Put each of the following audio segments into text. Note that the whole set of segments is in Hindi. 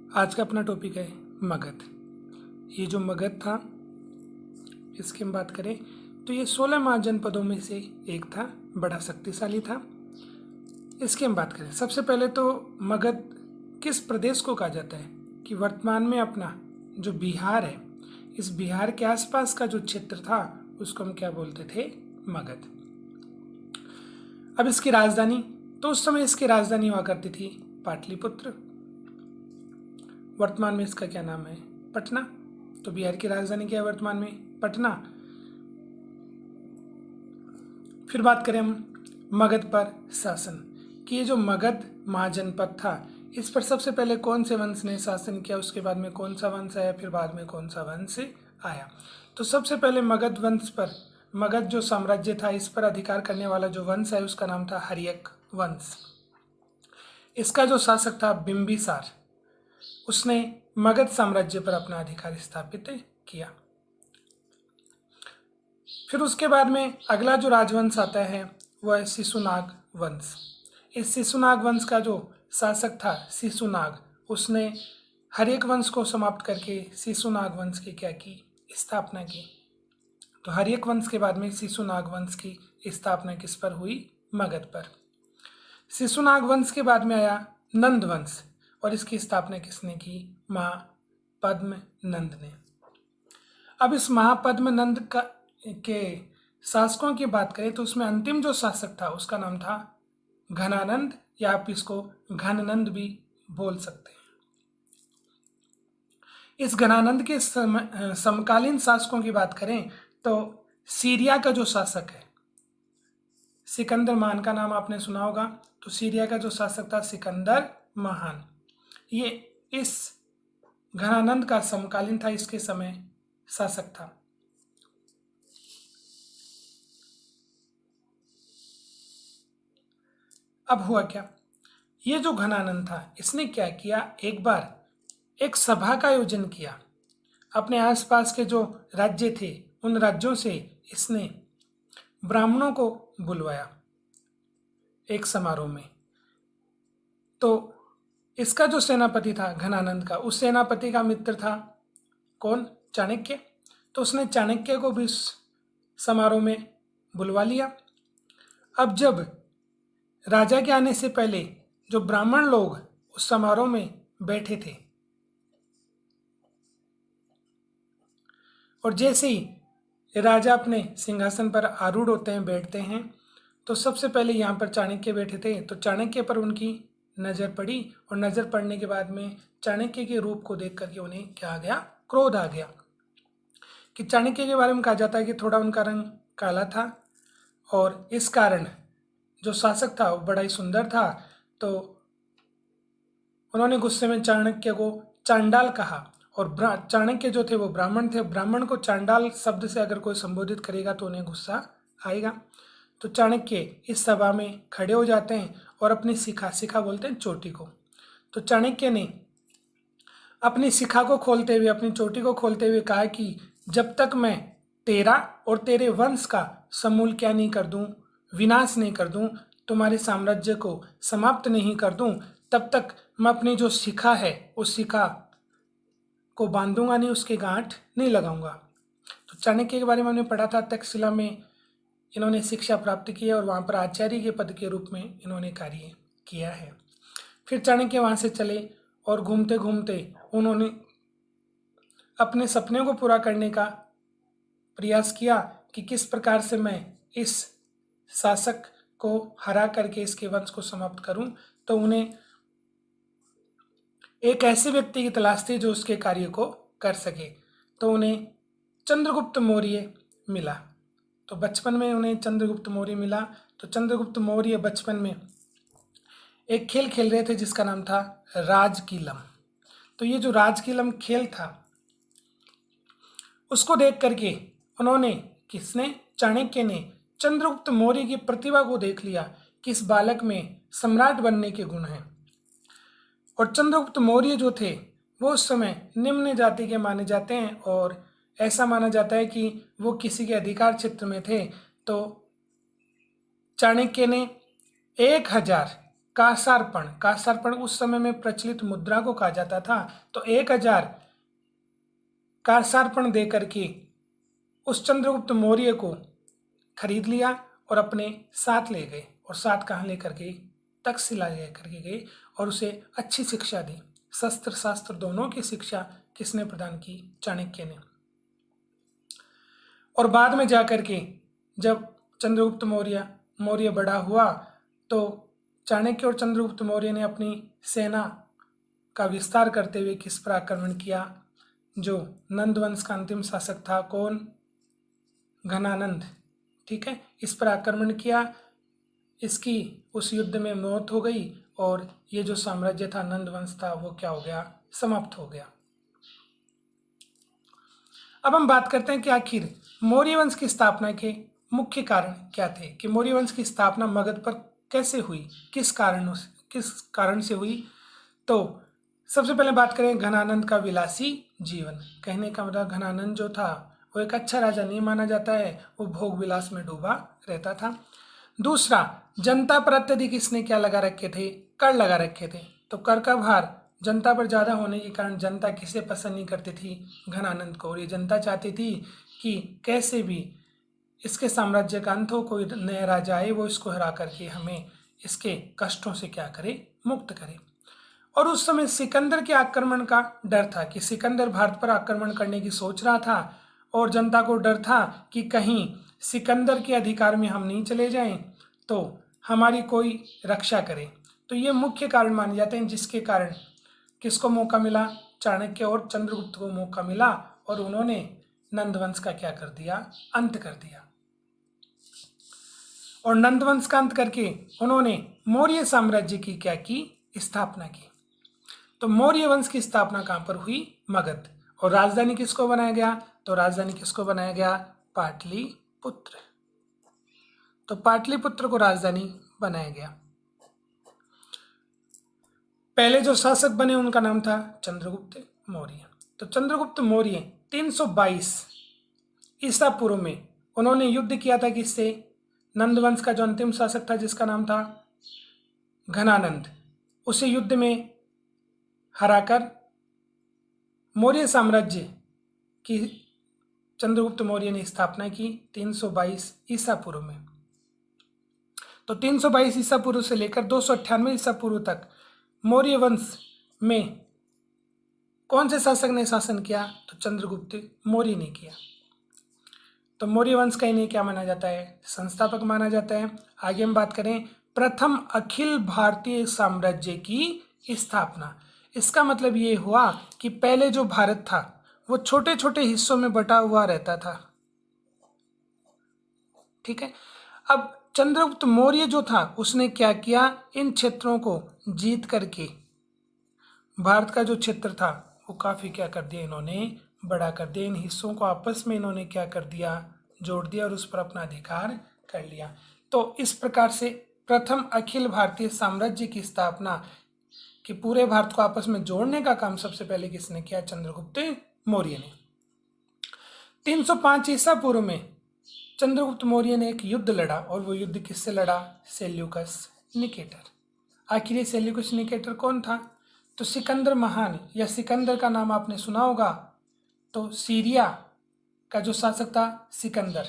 आज का अपना टॉपिक है मगध। ये जो मगध था इसकी हम बात करें तो ये 16 महाजनपदों में से एक था, बड़ा शक्तिशाली था। इसकी हम बात करें सबसे पहले तो मगध किस प्रदेश को कहा जाता है कि वर्तमान में अपना जो बिहार है, इस बिहार के आसपास का जो क्षेत्र था उसको हम क्या बोलते थे, मगध। अब इसकी राजधानी, तो उस समय इसकी राजधानी हुआ करती थी पाटलिपुत्र। वर्तमान में इसका क्या नाम है, पटना। तो बिहार की राजधानी क्या है वर्तमान में, पटना। फिर बात करें हम मगध पर शासन कि ये जो मगध महाजनपद था इस पर सबसे पहले कौन से वंश ने शासन किया, उसके बाद में कौन सा वंश आया, फिर बाद में कौन सा वंश आया। तो सबसे पहले मगध वंश पर, मगध जो साम्राज्य था इस पर अधिकार करने वाला जो वंश है उसका नाम था हर्यक वंश। इसका जो शासक था बिंबिसार, उसने मगध साम्राज्य पर अपना अधिकार स्थापित किया। फिर उसके बाद में अगला जो राजवंश आता है वह है शिशुनाग वंश। इस शिशुनाग वंश का जो शासक था शिशुनाग, उसने हर्यक वंश को समाप्त करके शिशुनाग वंश की क्या की, स्थापना की। तो हर्यक वंश के बाद में शिशुनाग वंश की स्थापना किस पर हुई, मगध पर। शिशुनाग वंश के बाद में आया नंद वंश और इसकी स्थापना किसने की, महापद्म नंद ने। अब इस महापद्म नंद के शासकों की बात करें तो उसमें अंतिम जो शासक था उसका नाम था घनानंद, या आप इसको घननंद भी बोल सकते हैं। इस घनानंद के समकालीन शासकों की बात करें तो सीरिया का जो शासक है सिकंदर महान का नाम आपने सुना होगा। तो सीरिया का जो शासक था सिकंदर महान, ये इस घनानंद का समकालीन था, इसके समय शासक था। अब हुआ क्या, ये जो घनानंद था इसने क्या किया, एक बार एक सभा का आयोजन किया। अपने आसपास के जो राज्य थे उन राज्यों से इसने ब्राह्मणों को बुलवाया एक समारोह में। तो इसका जो सेनापति था घनानंद का, उस सेनापति का मित्र था कौन, चाणक्य। तो उसने चाणक्य को भी इस समारोह में बुलवा लिया। अब जब राजा के आने से पहले जो ब्राह्मण लोग उस समारोह में बैठे थे और जैसे ही राजा अपने सिंहासन पर आरूढ़ होते हैं, बैठते हैं, तो सबसे पहले यहाँ पर चाणक्य बैठे थे। तो चाणक्य पर उनकी नज़र पड़ी और नज़र पड़ने के बाद में चाणक्य के रूप को देख करके उन्हें क्या आ गया, क्रोध आ गया। कि चाणक्य के बारे में कहा जाता है कि थोड़ा उनका रंग काला था और इस कारण जो शासक था वो बड़ा ही सुंदर था। तो उन्होंने गुस्से में चाणक्य को चांडाल कहा। और चाणक्य जो थे वो ब्राह्मण थे, ब्राह्मण को चांडाल शब्द से अगर कोई संबोधित करेगा तो उन्हें गुस्सा आएगा। तो चाणक्य इस सभा में खड़े हो जाते हैं और अपनी शिखा बोलते हैं चोटी को। तो चाणक्य ने अपनी शिखा को खोलते हुए, अपनी चोटी को खोलते हुए कहा कि जब तक मैं तेरा और तेरे वंश का समूल क्या नहीं कर दूं, विनाश नहीं कर दूं, तुम्हारे साम्राज्य को समाप्त नहीं कर दूं, तब तक मैं अपनी जो शिखा है उस शिखा को बांधूंगा नहीं, उसके गांठ नहीं लगाऊंगा। तो चाणक्य के बारे में हमने पढ़ा था, तक्षशिला में इन्होंने शिक्षा प्राप्त की है और वहाँ पर आचार्य के पद के रूप में इन्होंने कार्य किया है। फिर चाणक्य वहाँ से चले और घूमते घूमते उन्होंने अपने सपने को पूरा करने का प्रयास किया कि किस प्रकार से मैं इस शासक को हरा करके इसके वंश को समाप्त करूं। तो उन्हें एक ऐसे व्यक्ति की तलाश थी जो उसके कार्य को कर सके। तो उन्हें चंद्रगुप्त मौर्य मिला। तो बचपन में उन्हें चंद्रगुप्त मौर्य मिला। तो चंद्रगुप्त मौर्य बचपन में एक खेल खेल रहे थे जिसका नाम था राजकीलम। तो ये जो राजकीलम खेल था उसको देख करके उन्होंने, किसने, चाणक्य ने चंद्रगुप्त मौर्य की प्रतिभा को देख लिया कि इस बालक में सम्राट बनने के गुण हैं। और चंद्रगुप्त मौर्य जो थे वो उस समय निम्न जाति के माने जाते हैं और ऐसा माना जाता है कि वो किसी के अधिकार क्षेत्र में थे। तो चाणक्य ने 1000 कासार्पण, कासार्पण उस समय में प्रचलित मुद्रा को कहा जाता था। तो 1000 कासार्पण दे करके उस चंद्रगुप्त मौर्य को खरीद लिया और अपने साथ ले गए। और साथ कहाँ लेकर गए? तक्षशिला लेकर के गए और उसे अच्छी शिक्षा दी। शस्त्र शास्त्र दोनों की शिक्षा किसने प्रदान की? चाणक्य ने। और बाद में जाकर के जब चंद्रगुप्त मौर्य बड़ा हुआ तो चाणक्य और चंद्रगुप्त मौर्य ने अपनी सेना का विस्तार करते हुए किस पर आक्रमण किया? जो नंद वंश का अंतिम शासक था, कौन? घनानंद। ठीक है, इस पर आक्रमण किया। इसकी उस युद्ध में मौत हो गई और ये जो साम्राज्य था, नंद वंश था, वो क्या हो गया? समाप्त हो गया। अब हम बात करते हैं कि आखिर मौर्य वंश की स्थापना के मुख्य कारण क्या थे, कि मौर्य वंश की स्थापना मगध पर कैसे हुई, किस कारण से हुई। तो सबसे पहले बात करें घनानंद का विलासी जीवन। कहने का मतलब घनानंद जो था वो एक अच्छा राजा नहीं माना जाता है, वो भोग विलास में डूबा रहता था। दूसरा, जनता पर अत्यधिक इसने क्या लगा रखे थे? कर लगा रखे थे। तो कर का भार जनता पर ज़्यादा होने के कारण जनता किसे पसंद नहीं करती थी? घनानंद को। और ये जनता चाहती थी कि कैसे भी इसके साम्राज्य का अंत हो, कोई नया राजा आए, वो इसको हरा करके हमें इसके कष्टों से क्या करे? मुक्त करे। और उस समय सिकंदर के आक्रमण का डर था कि सिकंदर भारत पर आक्रमण करने की सोच रहा था और जनता को डर था कि कहीं सिकंदर के अधिकार में हम नहीं चले जाएं तो हमारी कोई रक्षा करे। तो ये मुख्य कारण माने जाते हैं जिसके कारण किसको मौका मिला? चाणक्य और चंद्रगुप्त को मौका मिला और उन्होंने नंदवंश का क्या कर दिया? अंत कर दिया। और नंदवंश का अंत करके उन्होंने मौर्य साम्राज्य की क्या की? स्थापना की। तो मौर्य वंश की स्थापना कहाँ पर हुई? मगध। और राजधानी किसको बनाया गया? तो राजधानी किसको बनाया गया? पाटलिपुत्र। तो पाटलिपुत्र को राजधानी बनाया गया। पहले जो शासक बने उनका नाम था चंद्रगुप्त मौर्य। तो चंद्रगुप्त मौर्य 322 ईसा पूर्व में उन्होंने युद्ध किया था किससे? नंदवंश का जो अंतिम शासक था जिसका नाम था घनानंद, उसे युद्ध में हराकर मौर्य साम्राज्य की चंद्रगुप्त मौर्य ने स्थापना की 322 ईसा पूर्व में। तो 322 ईसा पूर्व से लेकर 298 ईसा पूर्व तक मौर्य वंश में कौन से शासक ने शासन किया? तो चंद्रगुप्त मौर्य ने किया। तो मौर्य वंश का इन्हें क्या माना जाता है? संस्थापक माना जाता है। आगे हम बात करें प्रथम अखिल भारतीय साम्राज्य की स्थापना। इसका मतलब ये हुआ कि पहले जो भारत था वो छोटे छोटे हिस्सों में बटा हुआ रहता था। ठीक है, अब चंद्रगुप्त मौर्य जो था उसने क्या किया? इन क्षेत्रों को जीत करके भारत का जो क्षेत्र था वो काफी क्या कर दिया? इन्होंने बड़ा कर दिया। इन हिस्सों को आपस में इन्होंने क्या कर दिया? जोड़ दिया और उस पर अपना अधिकार कर लिया। तो इस प्रकार से प्रथम अखिल भारतीय साम्राज्य की स्थापना कि पूरे भारत को आपस में जोड़ने का काम सबसे पहले किसने किया? चंद्रगुप्त मौर्य ने। 305 ईसा पूर्व में चंद्रगुप्त मौर्य ने एक युद्ध लड़ा और वो युद्ध किससे लड़ा? Seleucus Nicator. आखिर सेल्यूकस निकेटर कौन था? तो सिकंदर महान या सिकंदर का नाम आपने सुना होगा। तो सीरिया का जो शासक था सिकंदर।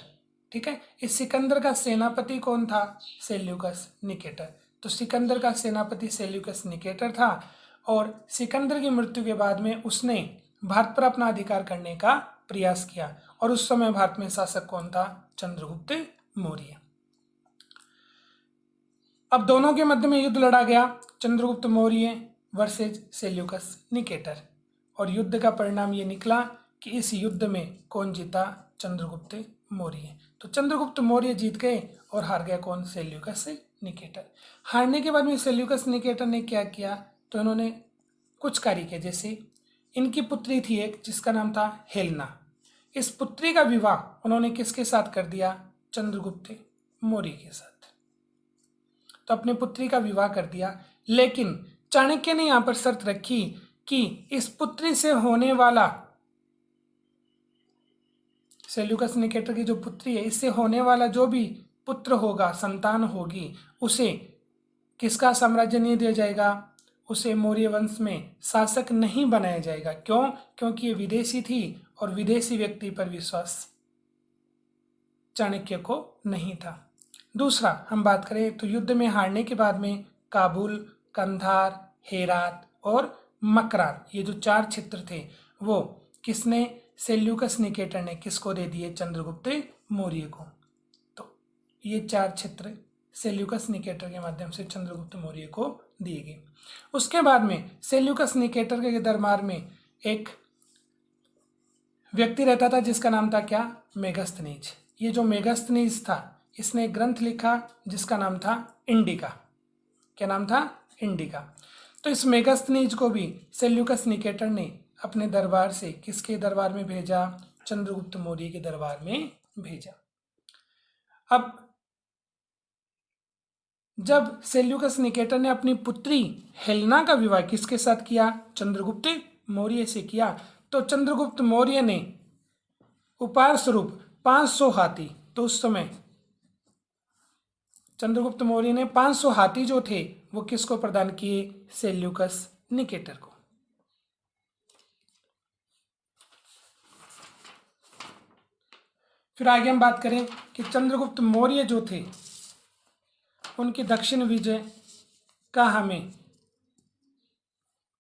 ठीक है, इस सिकंदर का सेनापति कौन था? Seleucus Nicator. तो सिकंदर का सेनापति सेल्यूकस निकेटर था और सिकंदर की मृत्यु के बाद में उसने भारत पर अपना अधिकार करने का प्रयास किया और उस समय भारत में शासक कौन था? चंद्रगुप्त मौर्य। अब दोनों के मध्य में युद्ध लड़ा गया, Chandragupta Maurya versus Seleucus Nicator, और युद्ध का परिणाम ये निकला कि इस युद्ध में कौन जीता? चंद्रगुप्त मौर्य। तो चंद्रगुप्त मौर्य जीत गए और हार गया कौन? Seleucus Nicator. हारने के बाद में सेल्यूकस निकेटर ने क्या किया? तो इन्होंने कुछ कार्य किए, जैसे इनकी पुत्री थी एक जिसका नाम था हेलेना। इस पुत्री का विवाह उन्होंने किसके साथ कर दिया? चंद्रगुप्त मौर्य के साथ। तो अपनी पुत्री का विवाह कर दिया, लेकिन चाणक्य ने यहां पर शर्त रखी कि इस पुत्री से होने वाला, सेल्यूकस निकेटर की जो पुत्री है, इससे होने वाला जो भी पुत्र होगा, संतान होगी, उसे किसका साम्राज्य नहीं दिया जाएगा, उसे मौर्य वंश में शासक नहीं बनाया जाएगा। क्यों? क्योंकि ये विदेशी थी और विदेशी व्यक्ति पर विश्वास चाणक्य को नहीं था। दूसरा हम बात करें तो युद्ध में हारने के बाद में काबुल, कंधार, हेरात और मकरान, ये जो 4 क्षेत्र थे वो किसने, सेल्यूकस निकेटर ने किसको दे दिए, चंद्रगुप्त मौर्य को। तो ये 4 क्षेत्र सेल्यूकस निकेटर के माध्यम से चंद्रगुप्त मौर्य को दिए गए। उसके बाद में सेल्यूकस निकेटर के दरबार में एक व्यक्ति रहता था जिसका नाम था क्या, मेगस्थनीज। ये जो मेगस्थनीज था इसने एक ग्रंथ लिखा जिसका नाम था इंडिका। क्या नाम था, इंडिका। तो इस मेगस्थनीज को भी सेल्यूकस निकेटर ने अपने दरबार से किसके दरबार में भेजा, चंद्रगुप्त मौर्य के दरबार में भेजा। अब जब सेल्यूकस निकेटर ने अपनी पुत्री हेलेना का विवाह किसके साथ किया, चंद्रगुप्त मौर्य से किया, तो चंद्रगुप्त मौर्य ने उपहार स्वरूप 500 हाथी, तो उस समय चंद्रगुप्त मौर्य ने 500 हाथी जो थे वो किसको प्रदान किए, सेल्यूकस निकेटर को। फिर आगे हम बात करें कि चंद्रगुप्त मौर्य जो थे उनकी दक्षिण विजय का हमें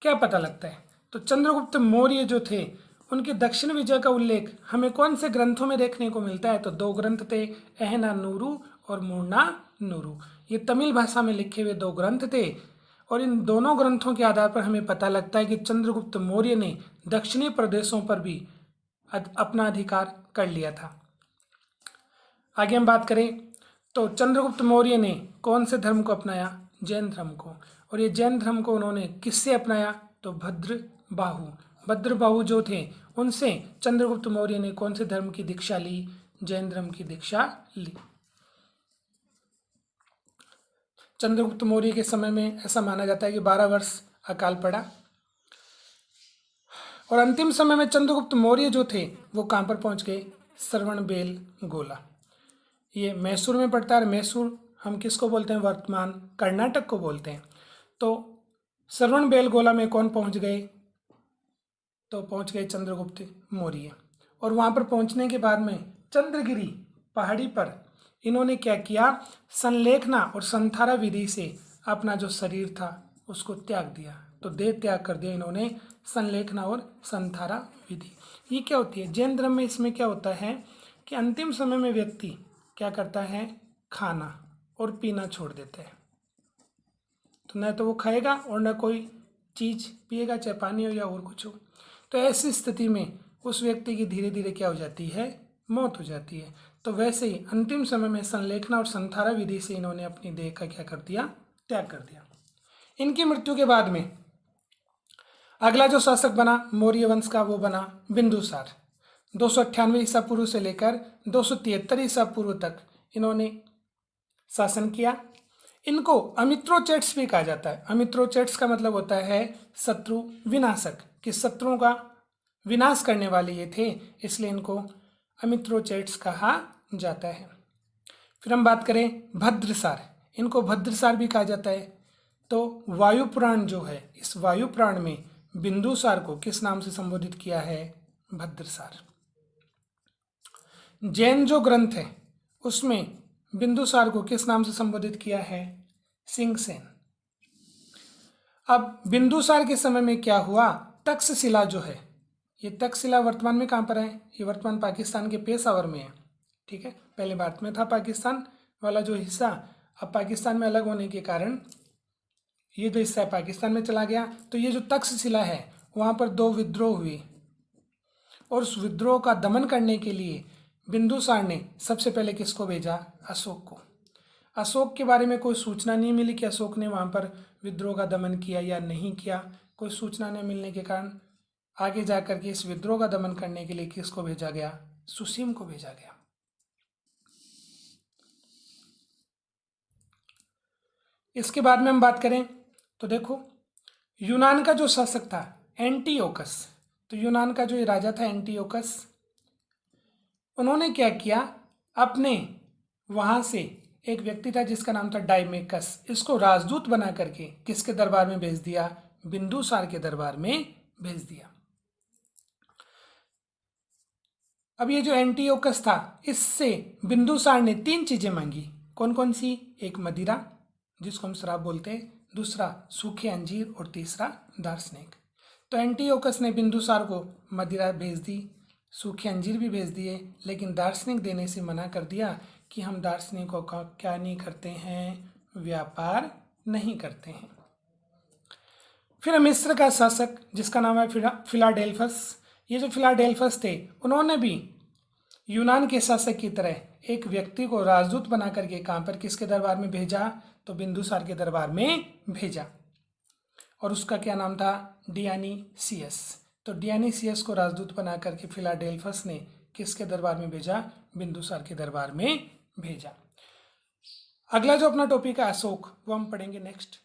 क्या पता लगता है। तो चंद्रगुप्त मौर्य जो थे उनके दक्षिण विजय का उल्लेख हमें कौन से ग्रंथों में देखने को मिलता है, तो 2 ग्रंथ थे, अहना नूरू और मूर्ना नूरू। ये तमिल भाषा में लिखे हुए 2 ग्रंथ थे और इन दोनों ग्रंथों के आधार पर हमें पता लगता है कि चंद्रगुप्त मौर्य ने दक्षिणी प्रदेशों पर भी अपना अधिकार कर लिया था। आगे हम बात करें तो चंद्रगुप्त मौर्य ने कौन से धर्म को अपनाया, जैन धर्म को। और ये जैन धर्म को उन्होंने किससे अपनाया, तो भद्रबाहु जो थे उनसे चंद्रगुप्त मौर्य ने कौन से धर्म की दीक्षा ली, जैन धर्म की दीक्षा ली। चंद्रगुप्त मौर्य के समय में ऐसा माना जाता है कि 12 वर्ष अकाल पड़ा और अंतिम समय में चंद्रगुप्त मौर्य जो थे वो कहाँ पर पहुंच गए, श्रवणबेलगोला। ये मैसूर में पड़ता है। मैसूर हम किसको बोलते हैं, वर्तमान कर्नाटक को बोलते हैं। तो श्रवणबेलगोला में कौन पहुंच गए, तो पहुंच गए चंद्रगुप्त मौर्य। और वहां पर पहुंचने के बाद में चंद्रगिरी पहाड़ी पर इन्होंने क्या किया, संलेखना और संथारा विधि से अपना जो शरीर था उसको त्याग दिया। तो देह त्याग कर दिया इन्होंने, संलेखना और संथारा विधि। ये क्या होती है, जैन धर्म में इसमें क्या होता है कि अंतिम समय में व्यक्ति क्या करता है, खाना और पीना छोड़ देता है। तो न तो वो खाएगा और न कोई चीज़ पिएगा, चाहे पानी हो या और कुछ हो। तो ऐसी स्थिति में उस व्यक्ति की धीरे धीरे क्या हो जाती है, मौत हो जाती है। तो वैसे ही अंतिम समय में संलेखना और संथारा विधि से इन्होंने अपनी देह का क्या कर दिया, त्याग कर दिया। इनकी मृत्यु के बाद में अगला जो शासक बना मौर्य वंश का वो बना बिंदुसार। 298 ईसा पूर्व से लेकर 273 ईसा पूर्व तक इन्होंने शासन किया। इनको अमित्रोचेट्स भी कहा जाता है। अमित्रोचेट्स का मतलब होता है शत्रु विनाशक, कि शत्रुओं का विनाश करने वाले ये थे, इसलिए इनको अमित्रोचेट्स कहा जाता है। फिर हम बात करें भद्रसार, इनको भद्रसार भी कहा जाता है। तो वायुपुराण जो है, इस वायुपुराण में बिंदुसार को किस नाम से संबोधित किया है, भद्रसार। जैन जो ग्रंथ है उसमें बिंदुसार को किस नाम से संबोधित किया है, सिंहसेन। अब बिंदुसार के समय में क्या हुआ, तक्षशिला जो है, ये तक्षशिला वर्तमान में कहाँ पर है, ये वर्तमान पाकिस्तान के पेशावर में है। ठीक है, पहले भारत में था पाकिस्तान वाला जो हिस्सा, अब पाकिस्तान में अलग होने के कारण ये जो हिस्सा है पाकिस्तान में चला गया। तो ये जो तक्षशिला है वहाँ पर 2 विद्रोह हुए और उस विद्रोह का दमन करने के लिए बिंदुसार ने सबसे पहले किसको भेजा, अशोक को। अशोक के बारे में कोई सूचना नहीं मिली कि अशोक ने वहाँ पर विद्रोह का दमन किया या नहीं किया। कोई सूचना नहीं मिलने के कारण आगे जाकर के इस विद्रोह का दमन करने के लिए किसको भेजा गया, सुसीम को भेजा गया। इसके बाद में हम बात करें तो देखो यूनान का जो शासक था एंटियोकस, तो यूनान का जो ये राजा था एंटियोकस, उन्होंने क्या किया, अपने वहाँ से एक व्यक्ति था जिसका नाम था डाइमेकस, इसको राजदूत बना करके किसके दरबार में भेज दिया? बिंदुसार के दरबार में भेज दिया। अब ये जो एंटियोकस था, इससे बिंदुसार ने 3 चीजें मांगी। कौन कौन सी? एक मदिरा, जिसको हम शराब बोलते हैं, दूसरा सूखे अंजीर और तीसरा दार्शनिक। तो एंटियोकस ने बिंदुसार को मदिरा भेज दी, सूखे अंजीर भी भेज दिए, लेकिन दार्शनिक देने से मना कर दिया कि हम दार्शनिकों का क्या नहीं करते हैं? व्यापार नहीं करते हैं। फिर मिस्र का शासक जिसका नाम है फिलाडेल्फस, ये जो फिलाडेल्फस थे उन्होंने भी यूनान के शासक की तरह एक व्यक्ति को राजदूत बना करके कहाँ पर, किसके दरबार में भेजा? तो बिंदुसार के दरबार में भेजा, और उसका क्या नाम था? डियानीसियस। तो डियानीसियस को राजदूत बना करके फिलाडेल्फस ने किसके दरबार में भेजा? बिंदुसार के दरबार में भेजा। अगला जो अपना टॉपिक है अशोक, वो हम पढ़ेंगे नेक्स्ट।